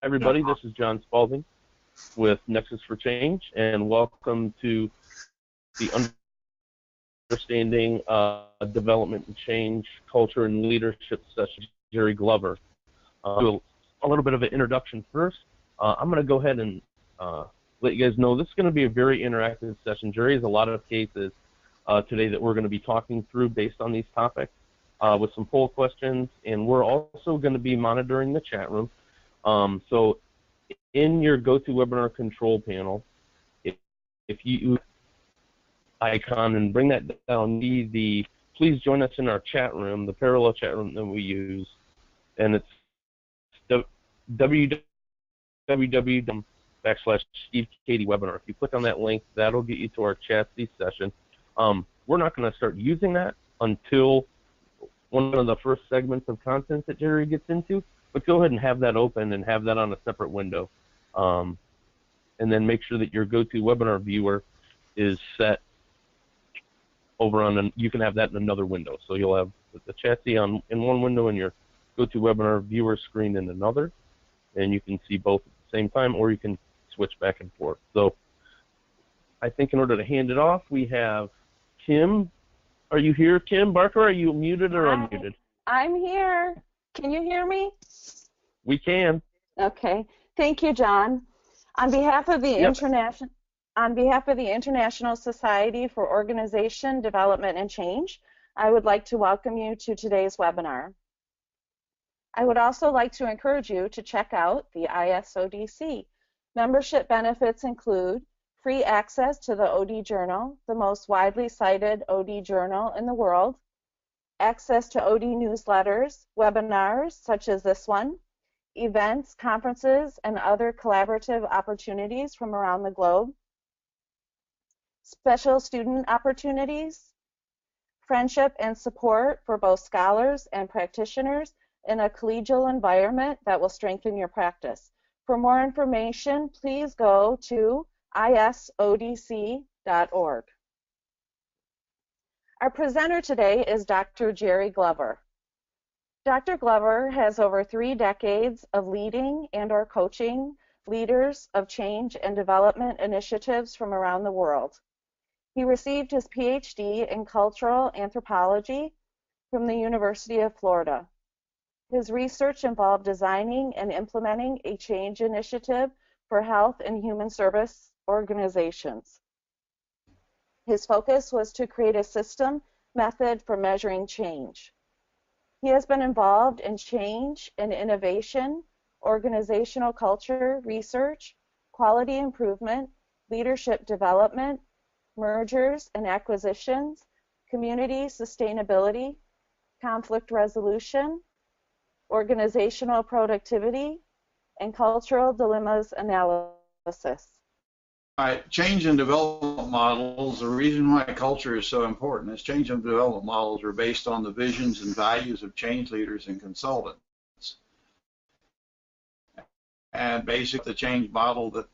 Everybody, this is John Spalding with NEXUS4change, and welcome to the Understanding Development and Change, Culture and Leadership session. Jerry Glover. Do a little bit of an introduction first. I'm going to go ahead and let you guys know this is going to be a very interactive session. Jerry has a lot of cases today that we're going to be talking through based on these topics with some poll questions, and we're also going to be monitoring the chat room. So in your GoToWebinar control panel, if you icon and bring that down, please join us in our chat room, the parallel chat room that we use, and it's www.stevekatiewebinar. If you click on that link, that'll get you to our Chatsy session. We're not going to start using that until one of the first segments of content that Jerry gets into, but go ahead and have that open and have that on a separate window. And then make sure that your GoToWebinar viewer is set over on, you can have that in another window. So you'll have the Chatsy in one window and your GoToWebinar viewer screen in another, and you can see both at the same time, or you can switch back and forth. So I think in order to hand it off, we have Kim. Are you here, Kim Barker? Are you muted or unmuted? I'm here. Can you hear me? We can. Okay. Thank you, John. On behalf of the International Society for Organization, Development, and Change, I would like to welcome you to today's webinar. I would also like to encourage you to check out the ISODC. Membership benefits include free access to the OD Journal, the most widely cited OD journal in the world, access to OD newsletters, webinars such as this one, events, conferences, and other collaborative opportunities from around the globe, special student opportunities, friendship and support for both scholars and practitioners in a collegial environment that will strengthen your practice. For more information, please go to isodc.org. Our presenter today is Dr. Jerry Glover. Dr. Glover has over 3 decades of leading and/or coaching leaders of change and development initiatives from around the world. He received his PhD in cultural anthropology from the University of Florida. His research involved designing and implementing a change initiative for health and human service organizations. His focus was to create a system method for measuring change. He has been involved in change and innovation, organizational culture research, quality improvement, leadership development, mergers and acquisitions, community sustainability, conflict resolution, organizational productivity, and cultural dilemmas analysis. Change and development models, the reason why culture is so important is change and development models are based on the visions and values of change leaders and consultants. And basically the change model that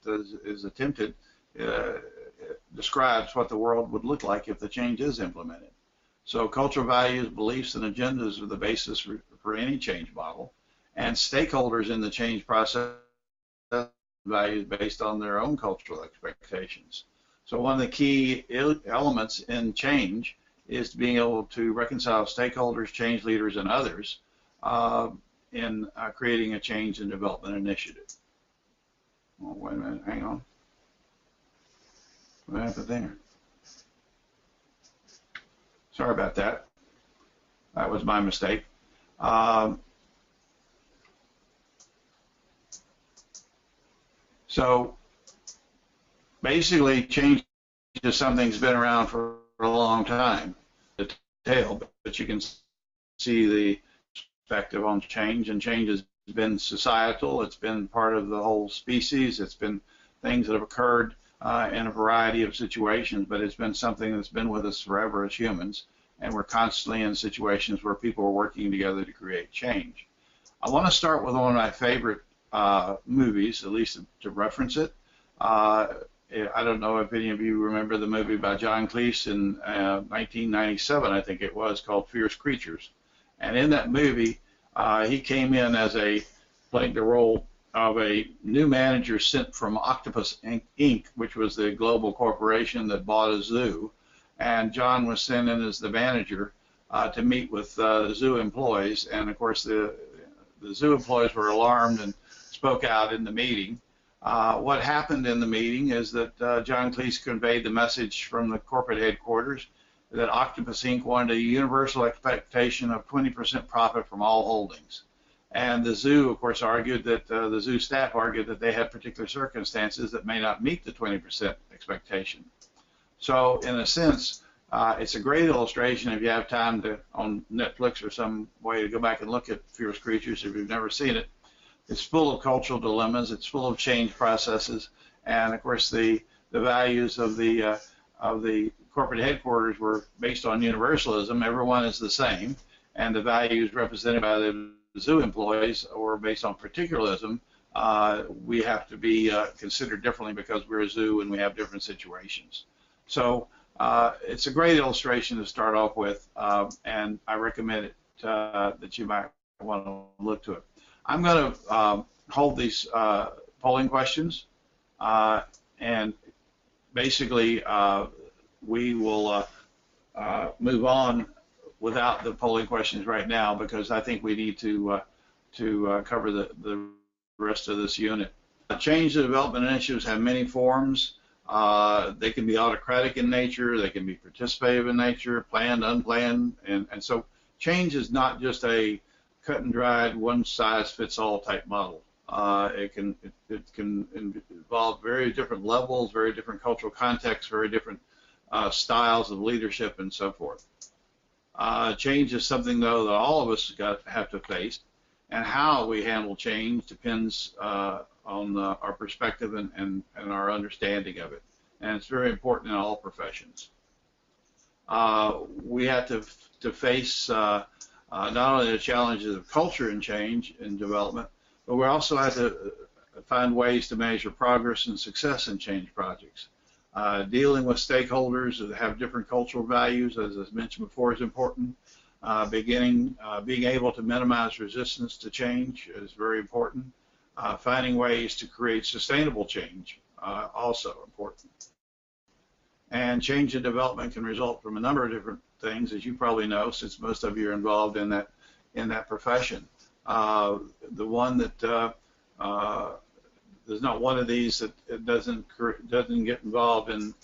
is attempted describes what the world would look like if the change is implemented. So cultural values, beliefs, and agendas are the basis for any change model, and stakeholders in the change process values based on their own cultural expectations. So one of the key elements in change is being able to reconcile stakeholders, change leaders, and others in creating a change and development initiative. Oh, wait a minute, hang on. What happened there? Sorry about that. That was my mistake. So basically, change is something that's been around for a long time. The tail, but you can see the perspective on change, and change has been societal. It's been part of the whole species. It's been things that have occurred in a variety of situations, but it's been something that's been with us forever as humans, and we're constantly in situations where people are working together to create change. I want to start with one of my favorite movies, at least to reference it. I don't know if any of you remember the movie by John Cleese in 1997, I think it was, called Fierce Creatures. And in that movie, he came in as playing the role of a new manager sent from Octopus Inc., which was the global corporation that bought a zoo. And John was sent in as the manager to meet with zoo employees. And of course, the zoo employees were alarmed and spoke out in the meeting. What happened in the meeting is that John Cleese conveyed the message from the corporate headquarters that Octopus Inc. wanted a universal expectation of 20% profit from all holdings. And the zoo, of course, argued that the zoo staff argued that they had particular circumstances that may not meet the 20% expectation. So, in a sense, it's a great illustration if you have time to on Netflix or some way to go back and look at Fierce Creatures if you've never seen it. It's full of cultural dilemmas. It's full of change processes, and of course, the values of the corporate headquarters were based on universalism. Everyone is the same, and the values represented by the zoo employees or based on particularism, we have to be considered differently because we're a zoo and we have different situations. So it's a great illustration to start off with, and I recommend it that you might want to look to it. I'm going to hold these polling questions, and basically we will move on without the polling questions right now because I think we need to cover the rest of this unit. Change and development initiatives have many forms. They can be autocratic in nature, they can be participative in nature, planned, unplanned, and so change is not just a cut and dried, one-size-fits-all type model. It can involve very different levels, very different cultural contexts, very different styles of leadership, and so forth. Change is something, though, that all of us have to face, and how we handle change depends on our perspective and our understanding of it. And it's very important in all professions. We have to face not only the challenges of culture and change and development, but we also have to find ways to measure progress and success in change projects. Dealing with stakeholders that have different cultural values, as I mentioned before, is important. Being able to minimize resistance to change is very important. Finding ways to create sustainable change, also important. And change and development can result from a number of different things, as you probably know, since most of you are involved in that profession. The one that there's not one of these that it doesn't get involved in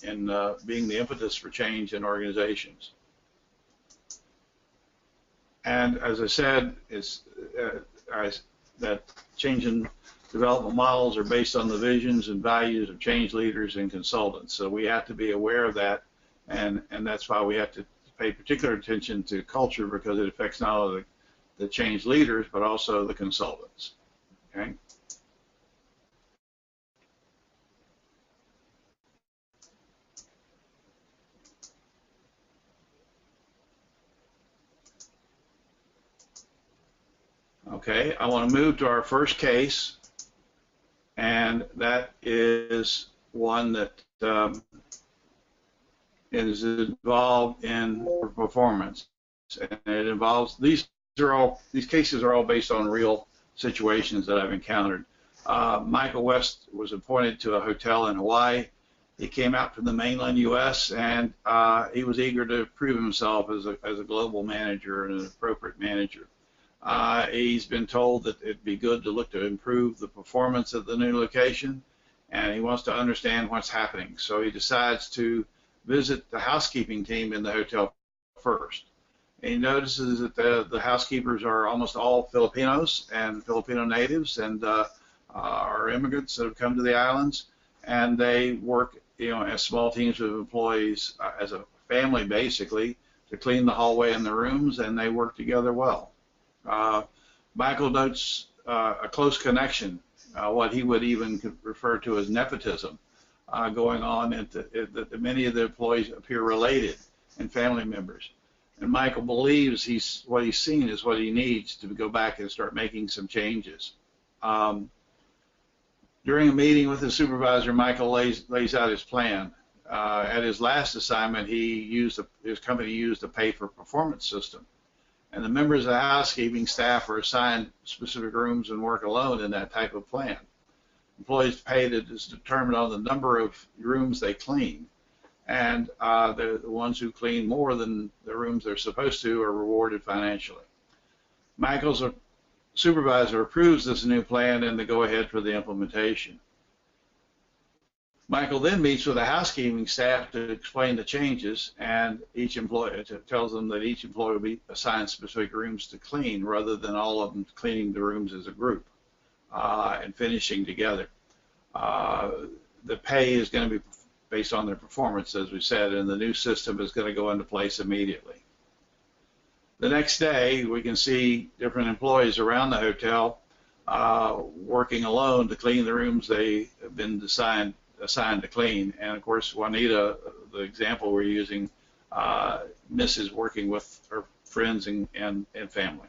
being the impetus for change in organizations. And as I said, that change and development models are based on the visions and values of change leaders and consultants. So we have to be aware of that, and that's why we have to pay particular attention to culture, because it affects not only the change leaders but also the consultants. Okay. Okay, I want to move to our first case, and that is one that is involved in performance, and it involves these cases are all based on real situations that I've encountered. Michael West was appointed to a hotel in Hawaii. He came out from the mainland U.S. and he was eager to prove himself as a global manager and an appropriate manager. He's been told that it'd be good to look to improve the performance of the new location, and he wants to understand what's happening. So he decides to visit the housekeeping team in the hotel first. And he notices that the housekeepers are almost all Filipinos and Filipino natives, and are immigrants that have come to the islands, and they work, as small teams of employees, as a family basically, to clean the hallway and the rooms, and they work together well. Michael notes a close connection, what he would even refer to as nepotism, going on that many of the employees appear related and family members. And Michael believes what he's seen is what he needs to go back and start making some changes. During a meeting with the supervisor, Michael lays out his plan. At his last assignment, his company used a pay-for-performance system. And the members of the housekeeping staff are assigned specific rooms and work alone in that type of plan. Employees paid is determined on the number of rooms they clean, and the ones who clean more than the rooms they're supposed to are rewarded financially. Michael's supervisor approves this new plan and the go-ahead for the implementation. Michael then meets with the housekeeping staff to explain the changes, and each employee tells them that each employee will be assigned specific rooms to clean rather than all of them cleaning the rooms as a group and finishing together. The pay is going to be based on their performance, as we said, and the new system is going to go into place immediately. The next day, we can see different employees around the hotel working alone to clean the rooms they have been assigned to clean. And of course, Juanita, the example we're using, misses working with her friends and family.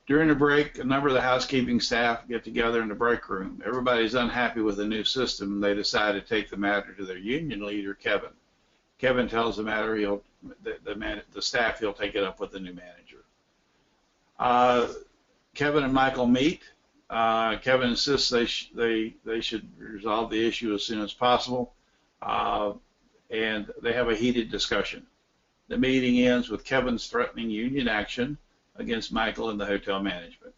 During the break, a number of the housekeeping staff get together in the break room. Everybody's unhappy with the new system, and they decide to take the matter to their union leader, Kevin. Kevin tells the matter the staff he'll take it up with the new manager. Kevin and Michael meet. Kevin insists they should resolve the issue as soon as possible, and they have a heated discussion. The meeting ends with Kevin's threatening union action against Michael and the hotel management.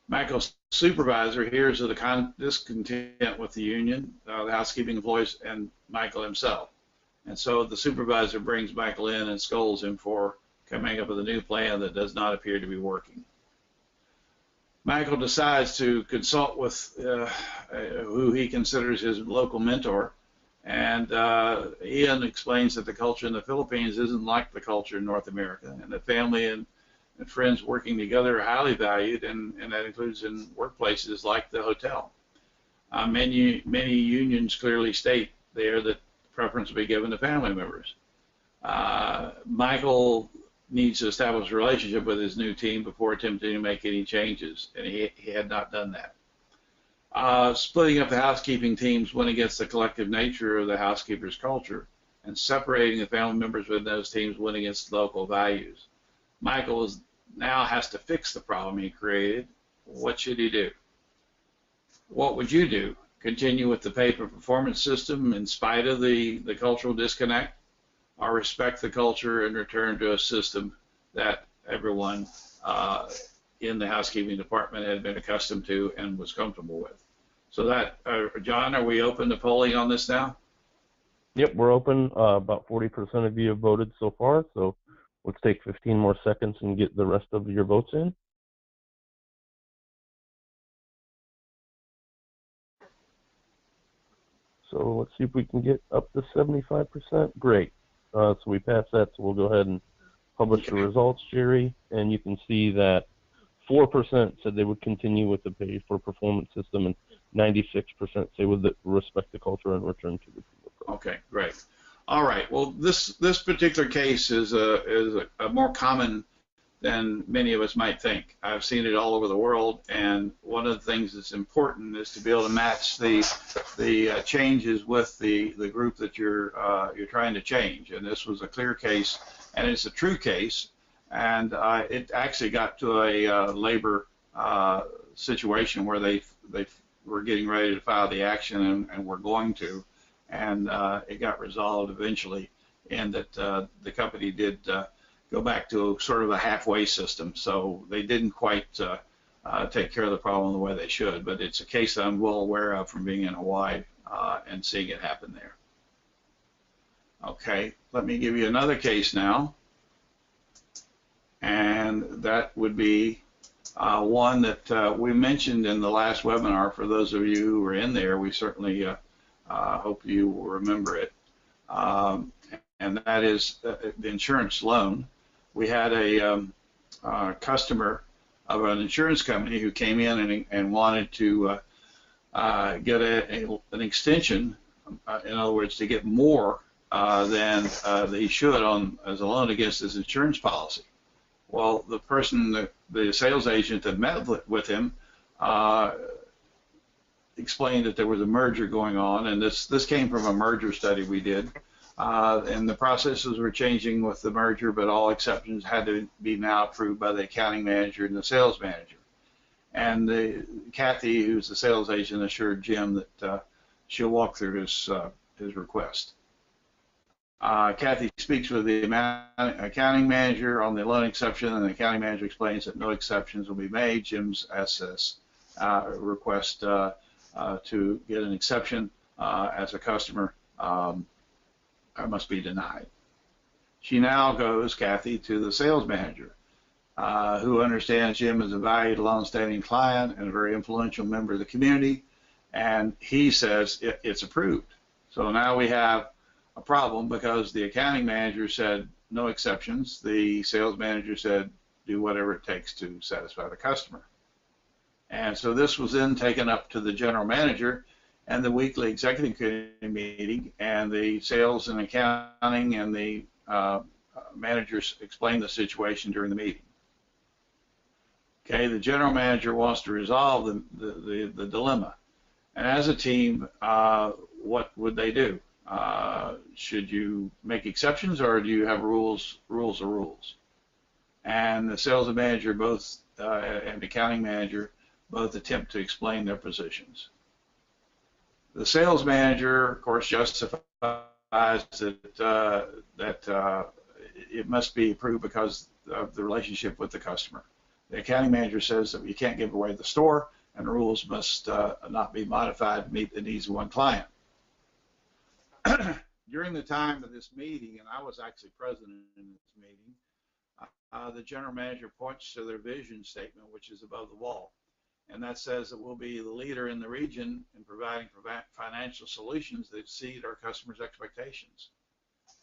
Michael's supervisor hears of the discontent with the union, the housekeeping employees, and Michael himself. And so the supervisor brings Michael in and scolds him for coming up with a new plan that does not appear to be working. Michael decides to consult with who he considers his local mentor, and Ian explains that the culture in the Philippines isn't like the culture in North America, and that family and friends working together are highly valued, and that includes in workplaces like the hotel. Many unions clearly state there that preference will be given to family members. Michael needs to establish a relationship with his new team before attempting to make any changes, and he had not done that. Splitting up the housekeeping teams went against the collective nature of the housekeepers' culture, and separating the family members within those teams went against local values. Michael now has to fix the problem he created. What should he do? What would you do? Continue with the pay-for-performance system in spite of the cultural disconnect, or respect the culture and return to a system that everyone in the housekeeping department had been accustomed to and was comfortable with? So that, John, are we open to polling on this now? Yep, we're open. About 40% of you have voted so far, so let's take 15 more seconds and get the rest of your votes in. So let's see if we can get up to 75%. Great. So we passed that, so we'll go ahead and publish the results, Jerry. And you can see that 4% said they would continue with the pay-for-performance system, and 96% say would respect the culture and return to the people. Okay, great. All right. Well, this particular case is a more common than many of us might think. I've seen it all over the world, and one of the things that's important is to be able to match the changes with the group that you're trying to change. And this was a clear case, and it's a true case, and it actually got to a labor situation where they were getting ready to file the action, and were going to, and it got resolved eventually, and that the company did go back to sort of a halfway system. So they didn't quite take care of the problem the way they should, but it's a case that I'm well aware of from being in Hawaii and seeing it happen there. Okay, let me give you another case now, and that would be one that we mentioned in the last webinar. For those of you who were in there, we certainly hope you will remember it, and that is the insurance loan. We had a customer of an insurance company who came in and wanted to get an extension, in other words, to get more than he should on as a loan against his insurance policy. Well, the person, the sales agent that met with him, explained that there was a merger going on, and this came from a merger study we did, And the processes were changing with the merger, but all exceptions had to be now approved by the accounting manager and the sales manager. And Kathy, who's the sales agent, assured Jim that she'll walk through his request. Kathy speaks with the accounting manager on the loan exception, and the accounting manager explains that no exceptions will be made. Jim's SS request to get an exception as a customer must be denied. She now goes, Kathy, to the sales manager, who understands Jim as a valued, long-standing client and a very influential member of the community, and he says it's approved. So now we have a problem because the accounting manager said no exceptions. The sales manager said do whatever it takes to satisfy the customer. And so this was then taken up to the general manager and the weekly executive committee meeting, and the sales and accounting and the managers explained the situation during the meeting. Okay, the general manager wants to resolve the dilemma. And as a team, what would they do? Should you make exceptions, or do you have rules are rules? And the sales manager both and the accounting manager both attempt to explain their positions. The sales manager, of course, justifies that it must be approved because of the relationship with the customer. The accounting manager says that you can't give away the store, and the rules must not be modified to meet the needs of one client. During the time of this meeting, and I was actually present in this meeting, the general manager points to their vision statement, which is above the wall. And that says that we'll be the leader in the region in providing financial solutions that exceed our customers' expectations.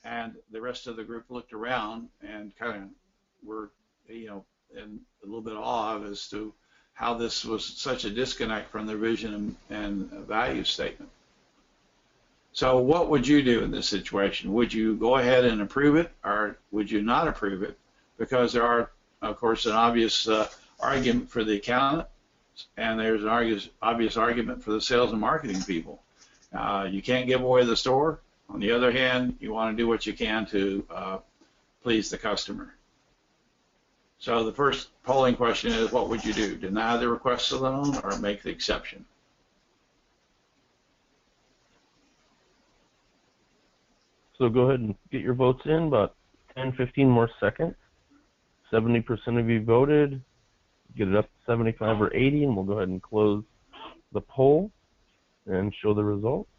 And the rest of the group looked around and kind of were, in a little bit of awe as to how this was such a disconnect from their vision and value statement. So what would you do in this situation? Would you go ahead and approve it, or would you not approve it? Because there are, of course, an obvious argument for the accountant, and there's an obvious argument for the sales and marketing people. You can't give away the store. On the other hand, you want to do what you can to please the customer. So the first polling question is, what would you do? Deny the request of the loan or make the exception? So go ahead and get your votes in, about 10, 15 more seconds. 70% of you voted. Get it up to 75 or 80, and we'll go ahead and close the poll and show the results.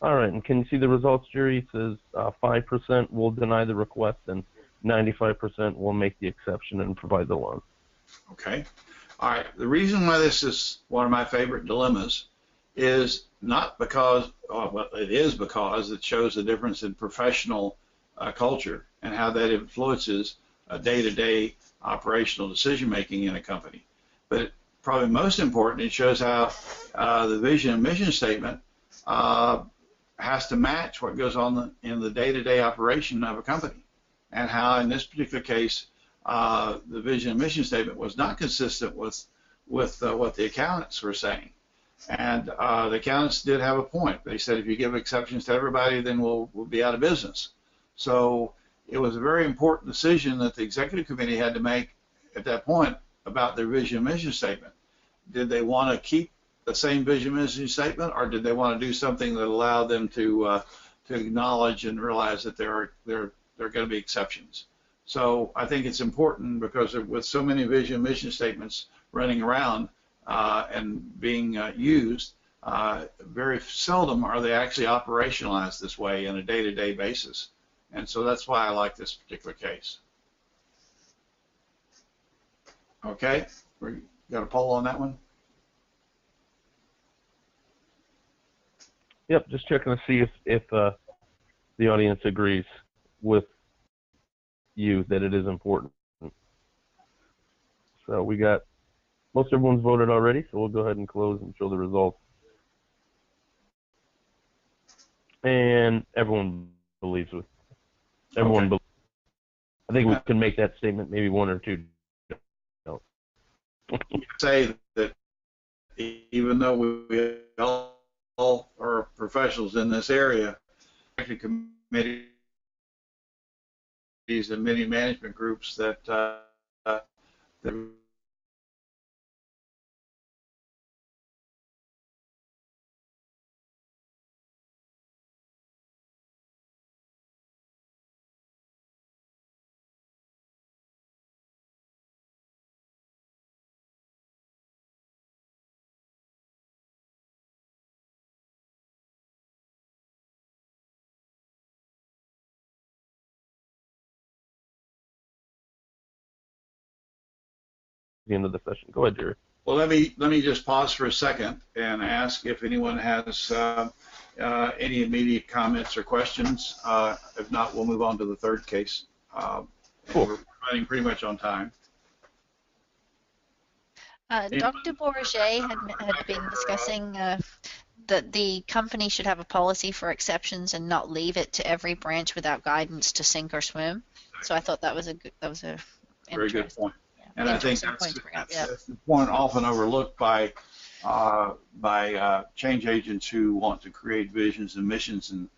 All right, and can you see the results, Jerry? It says 5% will deny the request and 95% will make the exception and provide the loan. Okay. All right. The reason why this is one of my favorite dilemmas is not because, well, it is because it shows the difference in professional culture and how that influences day-to-day operational decision-making in a company. But probably most important, it shows how the vision and mission statement has to match what goes on in the day-to-day operation of a company, and how in this particular case the vision and mission statement was not consistent with what the accountants were saying. And the accountants did have a point. They said if you give exceptions to everybody, then we'll be out of business. So it was a very important decision that the executive committee had to make at that point about their vision and mission statement. Did they want to keep the same vision and mission statement, or did they want to do something that allowed them to acknowledge and realize that there are going to be exceptions? So I think it's important because with so many vision and mission statements running around and being used, very seldom are they actually operationalized this way on a day-to-day basis. And so that's why I like this particular case. Okay, we got a poll on that one? Yep, just checking to see if the audience agrees with you that it is important. So we got, most everyone's voted already, so we'll go ahead and close and show the results. And everyone believes with, everyone believes. I think we can make that statement, maybe one or two don't. say that even though we all are professionals in this area, committees and many management groups that that The end of the session. Go ahead, Jerry. Well, let me just pause for a second and ask if anyone has any immediate comments or questions. If not, we'll move on to the third case. Cool. We're running pretty much on time. Dr. Bourget had been discussing that the company should have a policy for exceptions and not leave it to every branch without guidance to sink or swim. So I thought that was a Very good point. Yeah, and I think that's the point often overlooked by change agents who want to create visions and missions and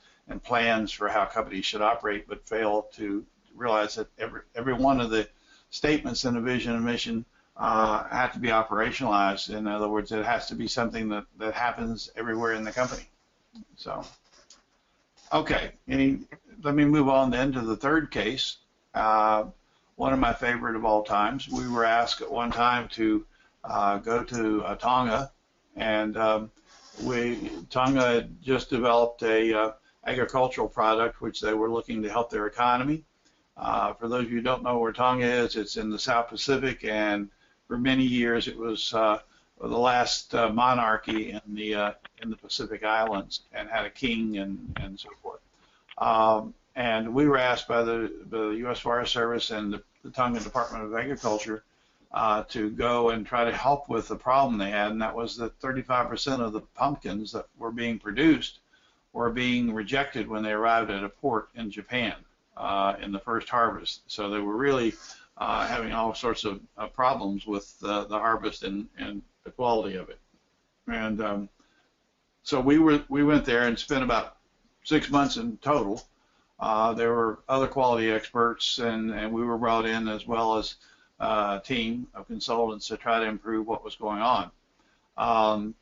plans for how companies should operate, but fail to realize that every one of the statements in a vision and mission have to be operationalized. In other words, it has to be something that happens everywhere in the company. So, okay, let me move on then to the third case. One of my favorite of all times. We were asked at one time to go to Tonga, and Tonga had just developed a agricultural product which they were looking to help their economy. For those of you who don't know where Tonga is, it's in the South Pacific, and for many years it was the last monarchy in the Pacific Islands, and had a king and so forth. And we were asked by the U.S. Forest Service and the Tonga Department of Agriculture to go and try to help with the problem they had, and that was that 35% of the pumpkins that were being produced were being rejected when they arrived at a port in Japan in the first harvest. So they were really having all sorts of problems with the harvest and the quality of it. And so we went there and spent about 6 months in total. There were other quality experts, and we were brought in as well as a team of consultants to try to improve what was going on.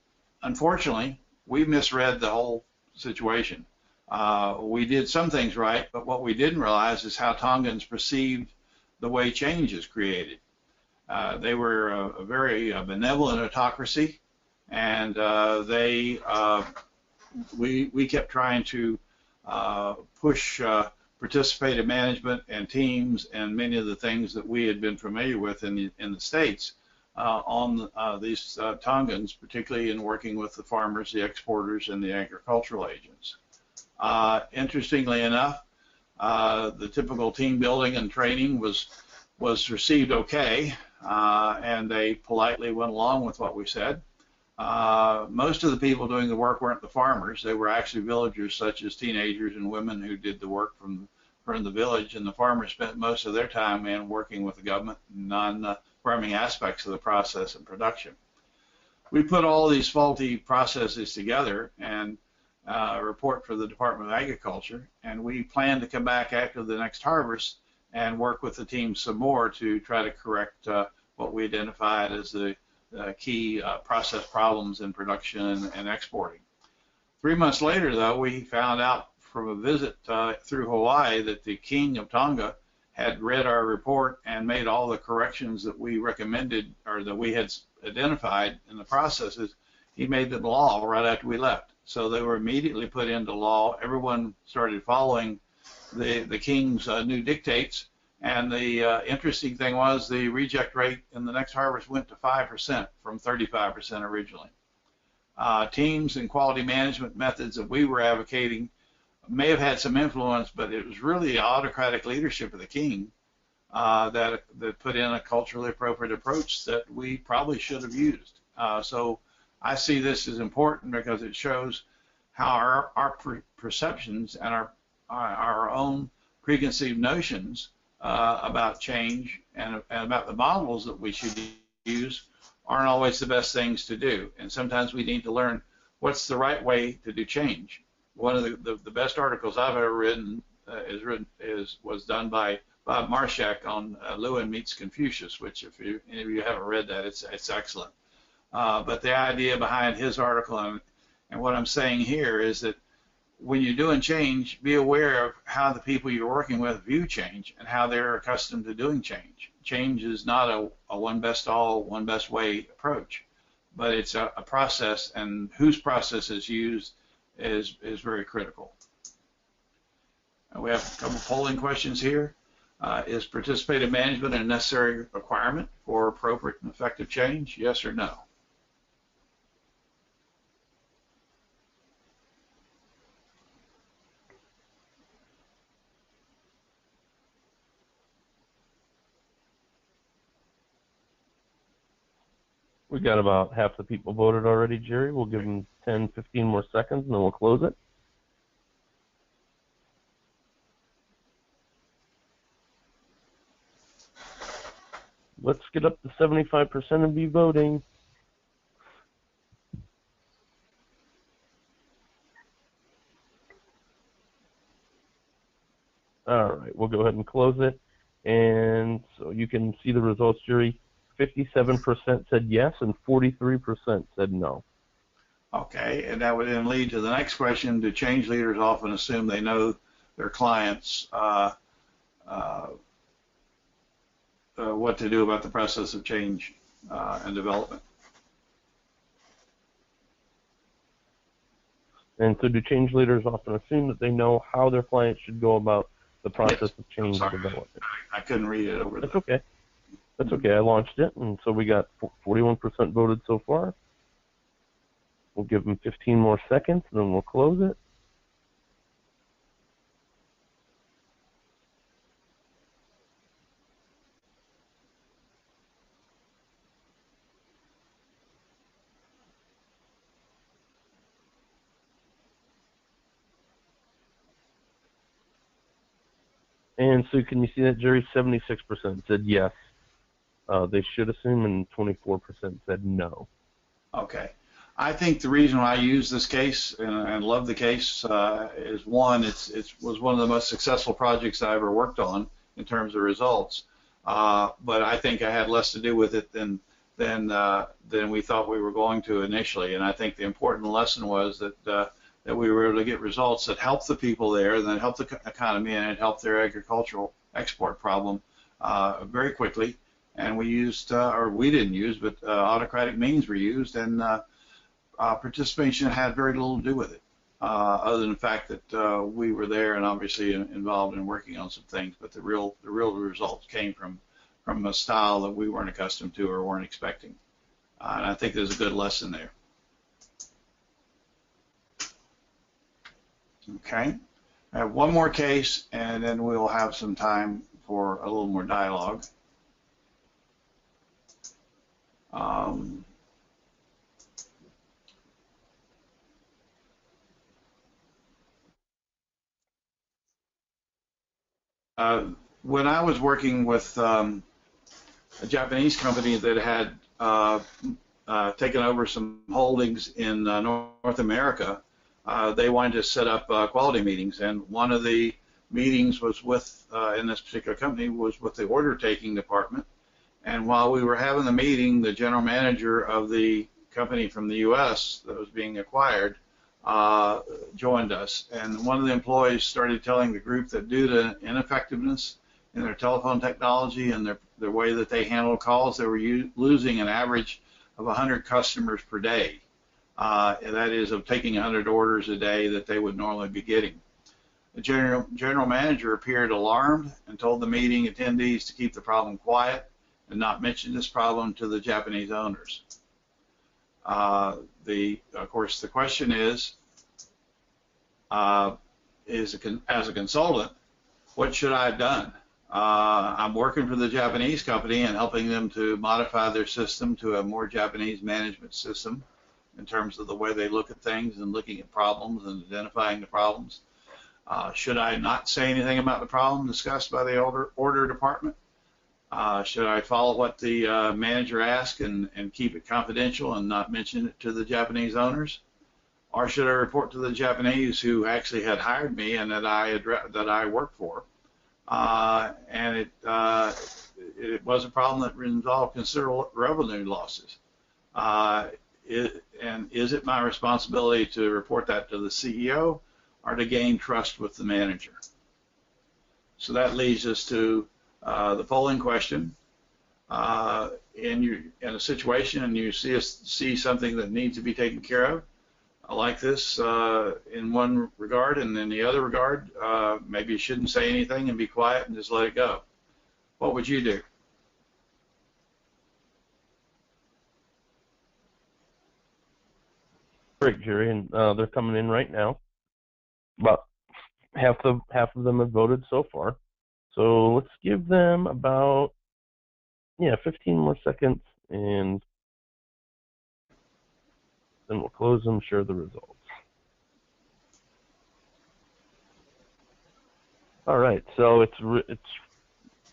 Unfortunately, we misread the whole situation. We did some things right, but what we didn't realize is how Tongans perceived the way change is created. They were a very benevolent autocracy, and we kept trying to push participative management and teams and many of the things that we had been familiar with in the States on these Tongans, particularly in working with the farmers, the exporters, and the agricultural agents. Interestingly enough, the typical team building and training was received okay, and they politely went along with what we said. Most of the people doing the work weren't the farmers. They were actually villagers, such as teenagers and women who did the work from the village, and the farmers spent most of their time in working with the government and non-farming aspects of the process and production. We put all these faulty processes together and report for the Department of Agriculture, and we plan to come back after the next harvest and work with the team some more to try to correct what we identified as the key process problems in production and exporting. 3 months later, though, we found out from a visit through Hawaii that the king of Tonga had read our report and made all the corrections that we recommended or that we had identified in the processes. He made them law right after we left. So they were immediately put into law. Everyone started following the king's new dictates. And the interesting thing was the reject rate in the next harvest went to 5% from 35% originally. Teams and quality management methods that we were advocating may have had some influence, but it was really the autocratic leadership of the king that put in a culturally appropriate approach that we probably should have used. So I see this as important because it shows how our perceptions and our own preconceived notions about change and about the models that we should use aren't always the best things to do. And sometimes we need to learn what's the right way to do change. One of the best articles I've ever written was done by Bob Marshak on Lewin Meets Confucius, which if any of you haven't read that, it's excellent. But the idea behind his article and what I'm saying here is that when you're doing change, be aware of how the people you're working with view change and how they're accustomed to doing change. Change is not a one best all, one best way approach, but it's a process, and whose process is used is very critical. We have a couple polling questions here. Is participative management a necessary requirement for appropriate and effective change? Yes or no? We got about half the people voted already, Jerry. We'll give them 10, 15 more seconds, and then we'll close it. Let's get up to 75% of you voting. All right, we'll go ahead and close it. And so you can see the results, Jerry. 57% said yes, and 43% said no. Okay, and that would then lead to the next question. Do change leaders often assume they know their clients what to do about the process of change and development? And so do change leaders often assume that they know how their clients should go about the process of change and development? I couldn't read it over there. That's okay. That's okay. I launched it, and so we got 41% voted so far. We'll give them 15 more seconds, and then we'll close it. And so can you see that, Jerry? 76% said yes, they should assume, and 24% said no. Okay. I think the reason why I use this case and love the case is, one, it was one of the most successful projects I ever worked on in terms of results. But I think I had less to do with it than we thought we were going to initially. And I think the important lesson was that we were able to get results that helped the people there, and that helped the economy, and it helped their agricultural export problem very quickly. And we used, or we didn't use, but autocratic means were used, and participation had very little to do with it, other than the fact that we were there and obviously involved in working on some things. But the real results came from a style that we weren't accustomed to or weren't expecting. And I think there's a good lesson there. Okay, I have one more case, and then we'll have some time for a little more dialogue. When I was working with a Japanese company that had taken over some holdings in North America, they wanted to set up quality meetings, and one of the meetings was with, in this particular company, was with the order taking department. And while we were having the meeting, the general manager of the company from the U.S. that was being acquired joined us. And one of the employees started telling the group that due to ineffectiveness in their telephone technology and the way that they handled calls, they were losing an average of 100 customers per day. And that is of taking 100 orders a day that they would normally be getting. The general manager appeared alarmed and told the meeting attendees to keep the problem quiet and not mention this problem to the Japanese owners. Of course, the question is as a consultant, what should I have done? I'm working for the Japanese company and helping them to modify their system to a more Japanese management system in terms of the way they look at things and looking at problems and identifying the problems. Should I not say anything about the problem discussed by the order department? Should I follow what the manager asks and keep it confidential and not mention it to the Japanese owners? Or should I report to the Japanese who actually had hired me and that I worked for? And it was a problem that involved considerable revenue losses. And is it my responsibility to report that to the CEO or to gain trust with the manager? So that leads us to the polling question. In a situation and you see something that needs to be taken care of, like this in one regard, and in the other regard, maybe you shouldn't say anything and be quiet and just let it go. What would you do? Great, Jerry, and they're coming in right now. About half of them have voted so far. So let's give them about 15 more seconds, and then we'll close them, share the results. All right, so it's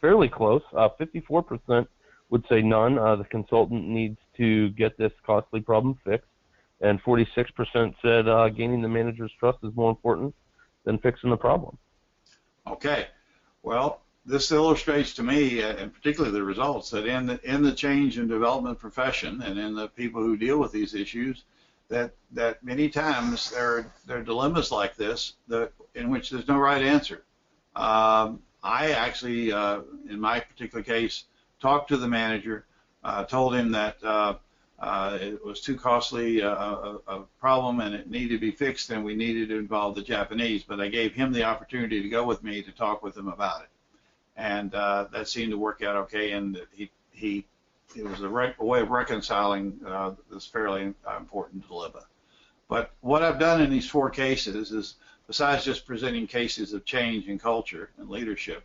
fairly close. 54% would say none. The consultant needs to get this costly problem fixed, and 46% said gaining the manager's trust is more important than fixing the problem. Okay, well, this illustrates to me, and particularly the results, that in the change and development profession and in the people who deal with these issues, that many times there are dilemmas like this in which there's no right answer. I actually, in my particular case, talked to the manager, told him that it was too costly a problem and it needed to be fixed and we needed to involve the Japanese, but I gave him the opportunity to go with me to talk with them about it. And that seemed to work out okay, and it was a way of reconciling this fairly important dilemma. But what I've done in these 4 cases is, besides just presenting cases of change in culture and leadership,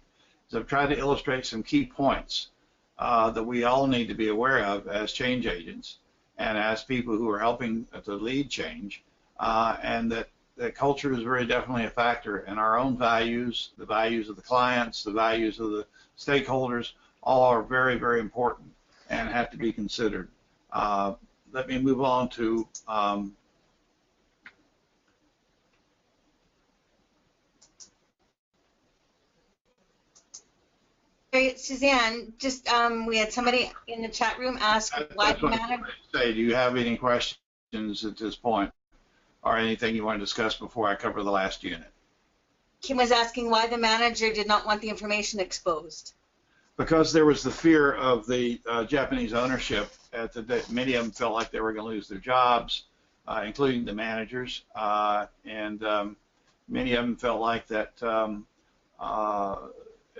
is I've tried to illustrate some key points that we all need to be aware of as change agents and as people who are helping to lead change, and that culture is very definitely a factor, and our own values, the values of the clients, the values of the stakeholders, all are very, very important and have to be considered. Let me move on to Suzanne, just we had somebody in the chat room ask why the manager. Do you have any questions at this point, or anything you want to discuss before I cover the last unit? Kim was asking why the manager did not want the information exposed. Because there was the fear of the Japanese ownership. Many of them felt like they were going to lose their jobs, including the managers, and many of them felt like that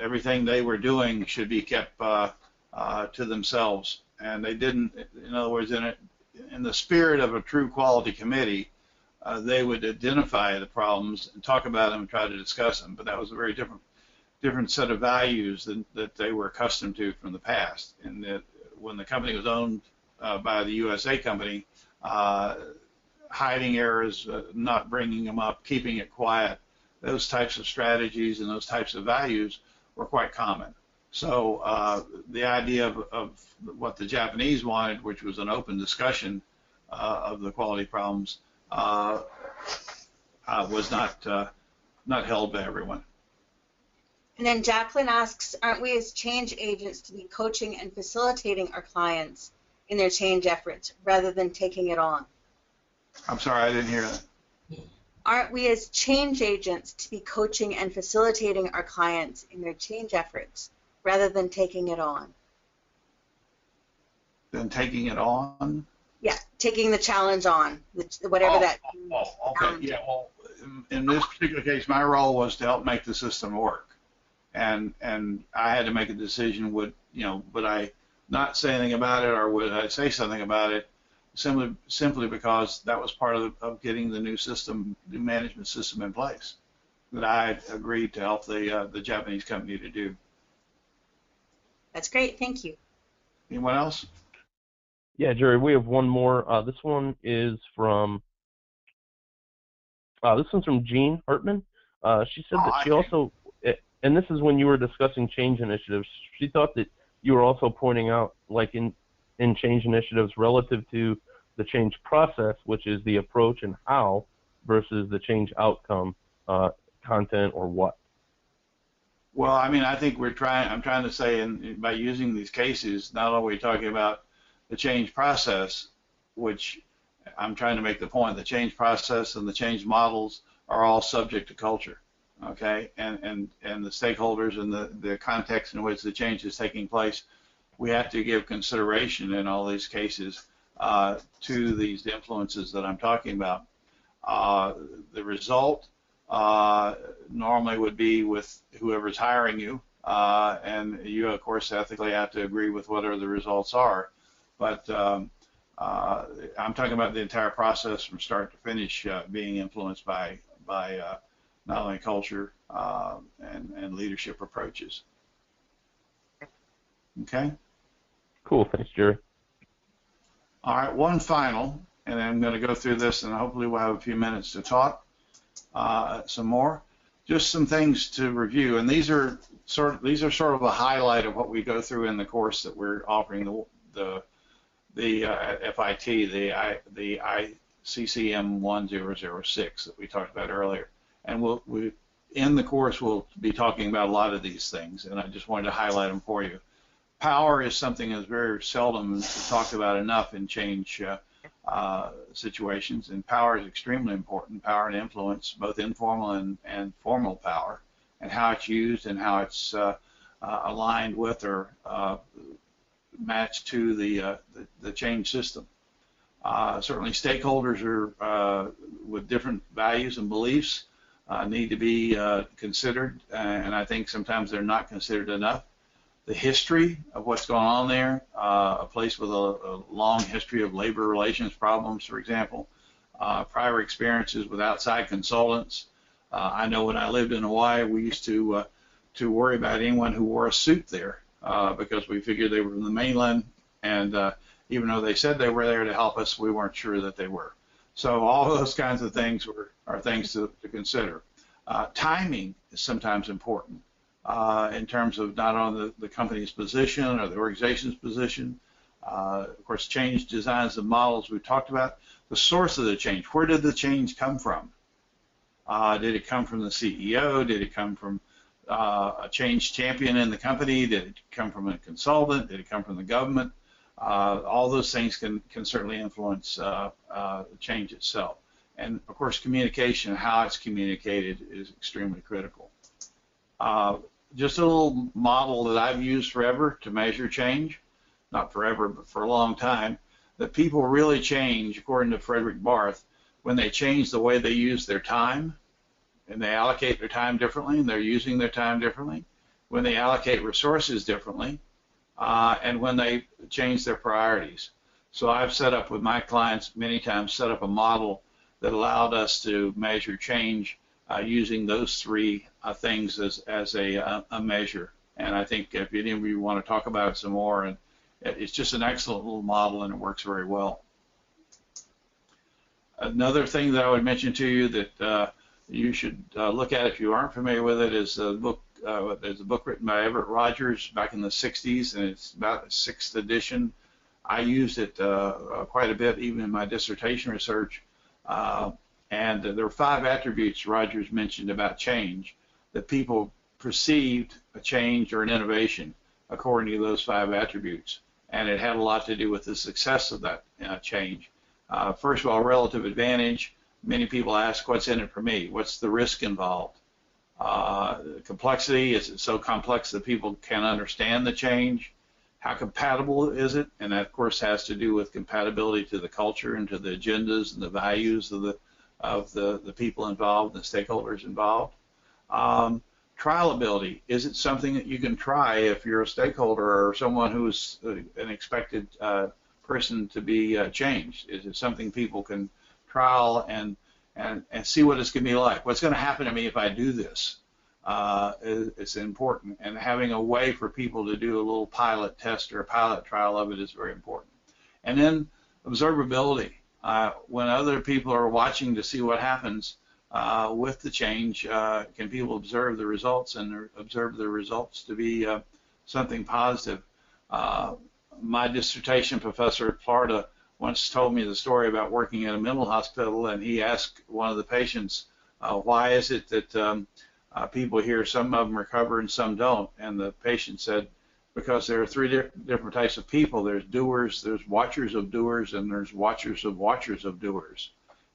everything they were doing should be kept to themselves, and they didn't. In other words, in the spirit of a true quality committee, they would identify the problems and talk about them and try to discuss them. But that was a very different set of values that they were accustomed to from the past. And that when the company was owned by the USA company, hiding errors, not bringing them up, keeping it quiet, those types of strategies and those types of values were quite common. So the idea of what the Japanese wanted, which was an open discussion of the quality problems, was not held by everyone. And then Jacqueline asks, aren't we as change agents to be coaching and facilitating our clients in their change efforts rather than taking it on? I'm sorry, I didn't hear that. Aren't we as change agents to be coaching and facilitating our clients in their change efforts rather than taking it on? Then taking it on? Yeah, taking the challenge on, whatever that. Okay. Yeah. Well, in this particular case, my role was to help make the system work, and I had to make a decision: would I not say anything about it, or would I say something about it? Simply because that was part of getting the new management system in place that I agreed to help the Japanese company to do. That's great. Thank you. Anyone else? Yeah, Jerry, we have one more. This one is from Jean Hartman. She said that she also, and this is when you were discussing change initiatives, she thought that you were also pointing out, like in change initiatives relative to the change process, which is the approach and how, versus the change outcome, content or what. Well, I mean, I think I'm trying to say, by using these cases, not only are we talking about the change process, which I'm trying to make the point, the change process and the change models are all subject to culture, okay? And the stakeholders and the context in which the change is taking place, we have to give consideration in all these cases to these influences that I'm talking about. The result normally would be with whoever's hiring you, and you, of course, ethically have to agree with whatever the results are. But I'm talking about the entire process from start to finish being influenced by not only culture and leadership approaches. Okay? Cool. Thanks, Jerry. All right, one final, and I'm going to go through this, and hopefully we'll have a few minutes to talk some more. Just some things to review, and these are sort of a highlight of what we go through in the course that we're offering the FIT, the ICCM 1006 that we talked about earlier. And in the course we'll be talking about a lot of these things, and I just wanted to highlight them for you. Power is something that's very seldom talked about enough in change situations, and power is extremely important. Power and influence, both informal and formal power, and how it's used and how it's aligned with or matched to the change system. Certainly stakeholders are with different values and beliefs need to be considered, and I think sometimes they're not considered enough. The history of what's going on there, a place with a long history of labor relations problems, for example, prior experiences with outside consultants. I know when I lived in Hawaii, we used to worry about anyone who wore a suit there because we figured they were from the mainland, and even though they said they were there to help us, we weren't sure that they were. So all those kinds of things are things to consider. Timing is sometimes important. In terms of not only the company's position or the organization's position. Of course, change designs and models we talked about. The source of the change, where did the change come from? Did it come from the CEO? Did it come from a change champion in the company? Did it come from a consultant? Did it come from the government? All those things can certainly influence the change itself. And of course, communication, how it's communicated, is extremely critical. Just a little model that I've used forever to measure change, not forever, but for a long time, that people really change, according to Frederick Barth, when they change the way they use their time, and they allocate their time differently, and they're using their time differently, when they allocate resources differently, and when they change their priorities. So I've set up with my clients many times, set up a model that allowed us to measure change using those three things as a measure. And I think if any of you want to talk about it some more, and it's just an excellent little model, and it works very well. Another thing that I would mention to you that you should look at if you aren't familiar with it is a book. There's a book written by Everett Rogers back in the 60s, and it's about the 6th edition. I used it quite a bit, even in my dissertation research. And there were 5 attributes Rogers mentioned about change that people perceived a change or an innovation according to those 5 attributes. And it had a lot to do with the success of that change. First of all, relative advantage. Many people ask, what's in it for me? What's the risk involved? Complexity, is it so complex that people can't understand the change? How compatible is it? And that, of course, has to do with compatibility to the culture and to the agendas and the values of the people involved, the stakeholders involved. Trialability, is it something that you can try if you're a stakeholder or someone who's an expected person to be changed? Is it something people can trial and see what it's going to be like? What's going to happen to me if I do this? It's important, and having a way for people to do a little pilot test or a pilot trial of it is very important. And then observability. When other people are watching to see what happens with the change, can people observe the results and observe the results to be something positive? My dissertation professor at Florida once told me the story about working at a mental hospital, and he asked one of the patients, why is it that people here, some of them recover and some don't? And the patient said, because there are three different types of people. There's doers, there's watchers of doers, and there's watchers of doers.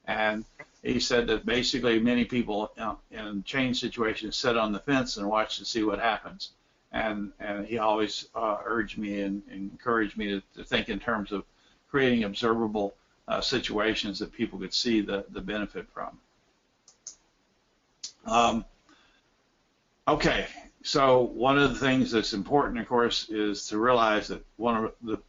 And he said that basically many people in change situations sit on the fence and watch to see what happens. And he always urged me and encouraged me to think in terms of creating observable situations that people could see the benefit from. Okay, so one of the things that's important, of course, is to realize that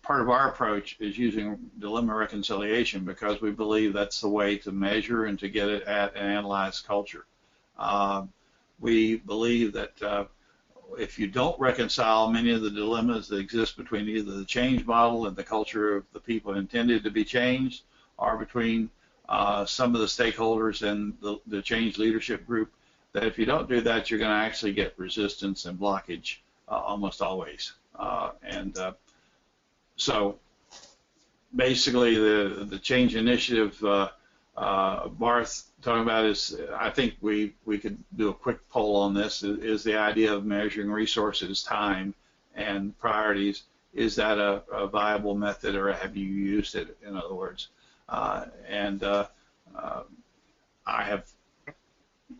part of our approach is using dilemma reconciliation, because we believe that's the way to measure and to get it at and analyze culture. We believe that if you don't reconcile many of the dilemmas that exist between either the change model and the culture of the people intended to be changed, or between some of the stakeholders and the change leadership group, that if you don't do that, you're going to actually get resistance and blockage almost always. So basically the change initiative Barth talking about is, I think we could do a quick poll on this, is the idea of measuring resources, time, and priorities. Is that a viable method, or have you used it, in other words? I have,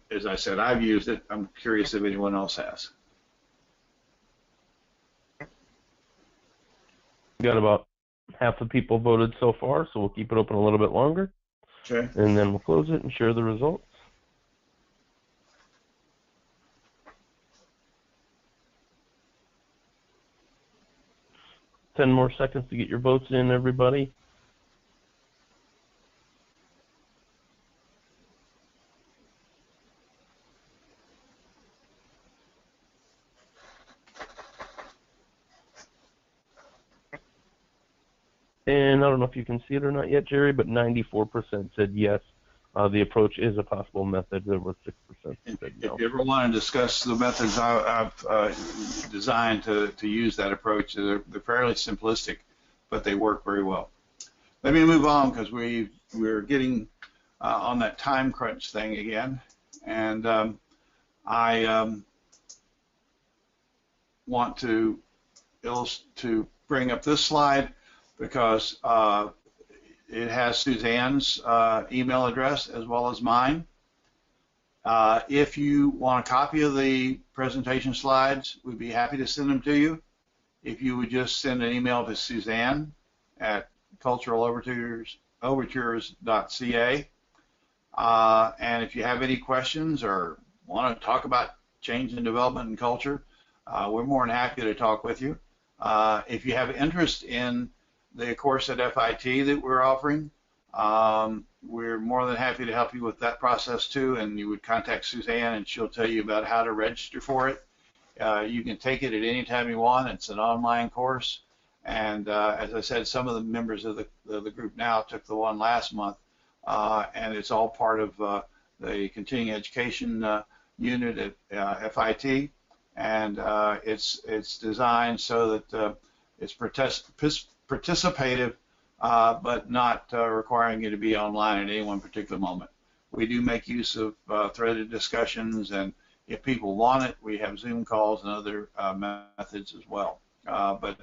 as I said, I've used it. I'm curious if anyone else has. We got about half the people voted so far, so we'll keep it open a little bit longer. Okay. And then we'll close it and share the results. Ten more seconds to get your votes in, everybody. And I don't know if you can see it or not yet, Jerry, but 94% said yes. The approach is a possible method. There was 6% that said no. If you ever want to discuss the methods I've designed to use that approach, they're fairly simplistic, but they work very well. Let me move on, because we're getting on that time crunch thing again, and I want to bring up this slide, because it has Suzanne's email address as well as mine. If you want a copy of the presentation slides, we'd be happy to send them to you. If you would just send an email to Suzanne at culturalovertures.ca. And if you have any questions or want to talk about change and development and culture, we're more than happy to talk with you. If you have interest in the course at FIT that we're offering, we're more than happy to help you with that process too, and you would contact Suzanne and she'll tell you about how to register for it. You can take it at any time you want. It's an online course, and as I said, some of the members of the group now took the one last month, and it's all part of the continuing education unit at FIT, and it's designed so that it's participative, but not requiring you to be online at any one particular moment. We do make use of threaded discussions, and if people want it, we have Zoom calls and other methods as well. But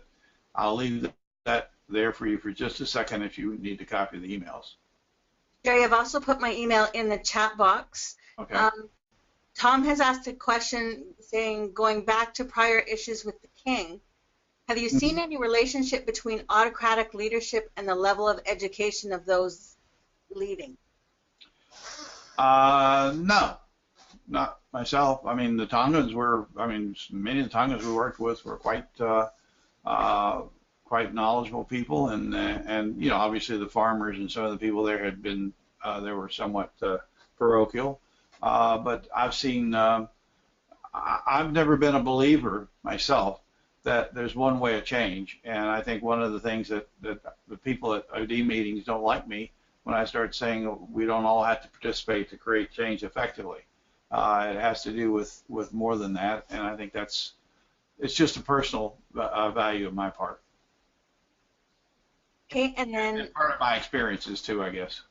I'll leave that there for you for just a second if you need to copy the emails. Jerry, I've also put my email in the chat box. Okay. Tom has asked a question saying, going back to prior issues with the king, have you seen any relationship between autocratic leadership and the level of education of those leading? No, not myself. I mean, the Tongans many of the Tongans we worked with were quite knowledgeable people, and you know, obviously the farmers and some of the people there had been, they were somewhat parochial. But I've seen, I've never been a believer myself that there's one way of change, and I think one of the things that the people at OD meetings don't like me when I start saying we don't all have to participate to create change effectively. It has to do with more than that, and I think that's it's just a personal value of my part. Okay, and then And part of my experiences too, I guess.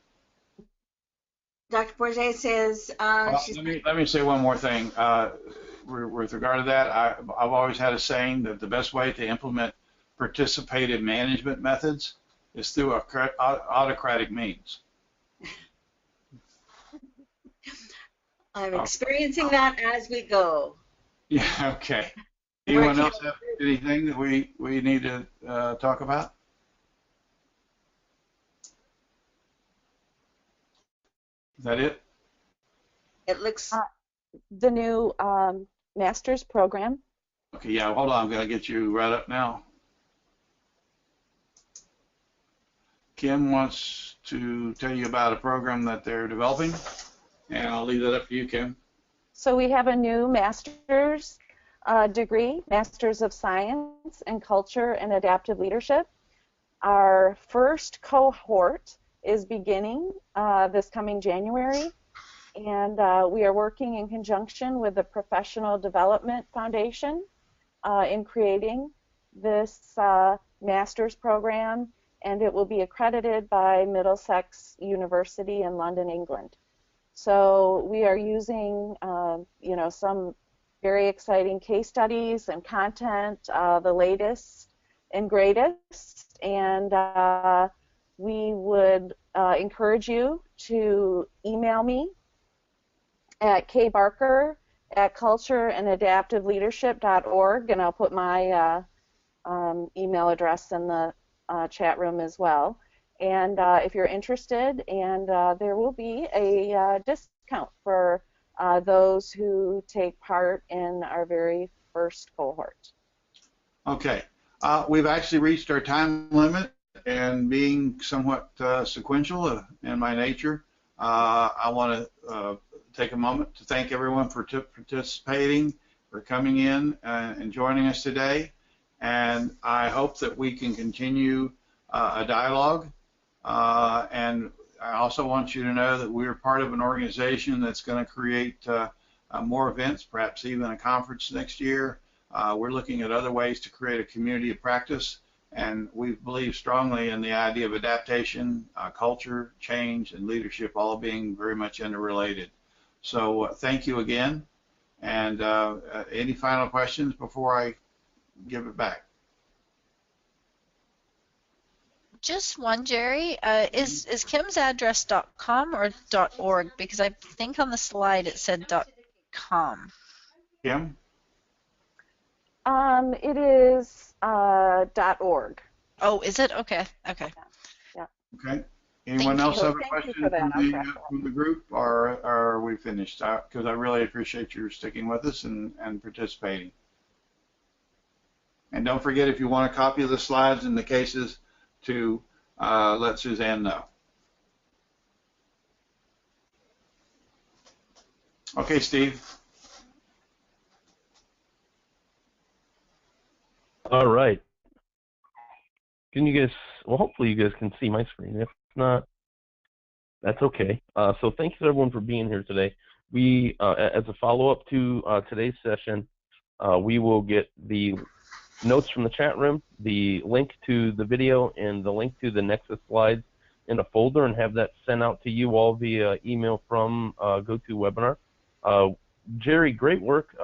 Dr. Bourget says Well, she's let me say one more thing. With regard to that, I've always had a saying that the best way to implement participative management methods is through autocratic means. I'm experiencing that as we go. Yeah, okay. Anyone else have anything that we need to talk about? Is that it? It looks The new master's program. Okay, yeah, hold on. I'm going to get you right up now. Kim wants to tell you about a program that they're developing, and I'll leave that up to you, Kim. So we have a new master's degree, Masters of Science in Culture and Adaptive Leadership. Our first cohort is beginning this coming January, and we are working in conjunction with the Professional Development Foundation in creating this master's program, and it will be accredited by Middlesex University in London, England. So we are using, some very exciting case studies and content, the latest and greatest, and we would encourage you to email me at kbarker@cultureandadaptiveleadership.org, and I'll put my email address in the chat room as well. And if you're interested, and there will be a discount for those who take part in our very first cohort. Okay. We've actually reached our time limit, and being somewhat sequential in my nature, I want to take a moment to thank everyone for participating, for coming in and joining us today. And I hope that we can continue a dialogue. And I also want you to know that we're part of an organization that's going to create more events, perhaps even a conference next year. We're looking at other ways to create a community of practice, and we believe strongly in the idea of adaptation, culture, change, and leadership all being very much interrelated. So thank you again, and any final questions before I give it back? Just one, Jerry. Is Kim's address .com or .org? Because I think on the slide it said .com. Kim? It is .org. Oh, is it? Okay. Okay. Yeah. Okay. Anyone else have a Thank question you for that. from the group, or are we finished? Because I really appreciate you sticking with us and participating. And don't forget, if you want a copy of the slides and the cases, to let Suzanne know. Okay, Steve. All right. Can you guys, well, hopefully you guys can see my screen. If not, that's okay. So thanks everyone for being here today. We, as a follow-up to today's session, we will get the notes from the chat room, the link to the video, and the link to the Nexus slides in a folder, and have that sent out to you all via email from GoToWebinar. Jerry, great work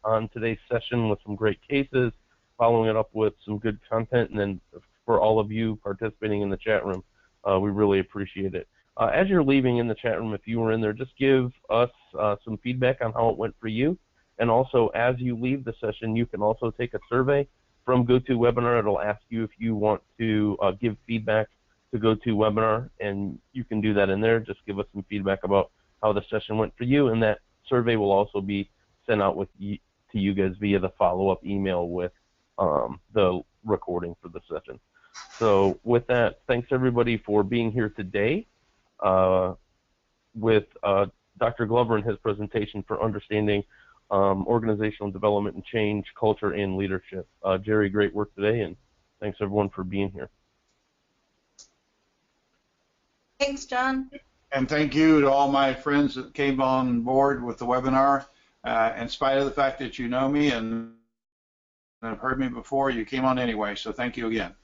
on today's session with some great cases, following it up with some good content, and then for all of you participating in the chat room, we really appreciate it. As you're leaving in the chat room, if you were in there, just give us some feedback on how it went for you. And also, as you leave the session, you can also take a survey from GoToWebinar. It'll ask you if you want to give feedback to GoToWebinar, and you can do that in there. Just give us some feedback about how the session went for you, and that survey will also be sent out to you guys via the follow-up email with the recording for the session. So with that, thanks everybody for being here today with Dr. Glover and his presentation for understanding organizational development and change, culture, and leadership. Jerry, great work today, and thanks everyone for being here. Thanks, John. And thank you to all my friends that came on board with the webinar. In spite of the fact that you know me and have heard me before. You came on anyway, so thank you again.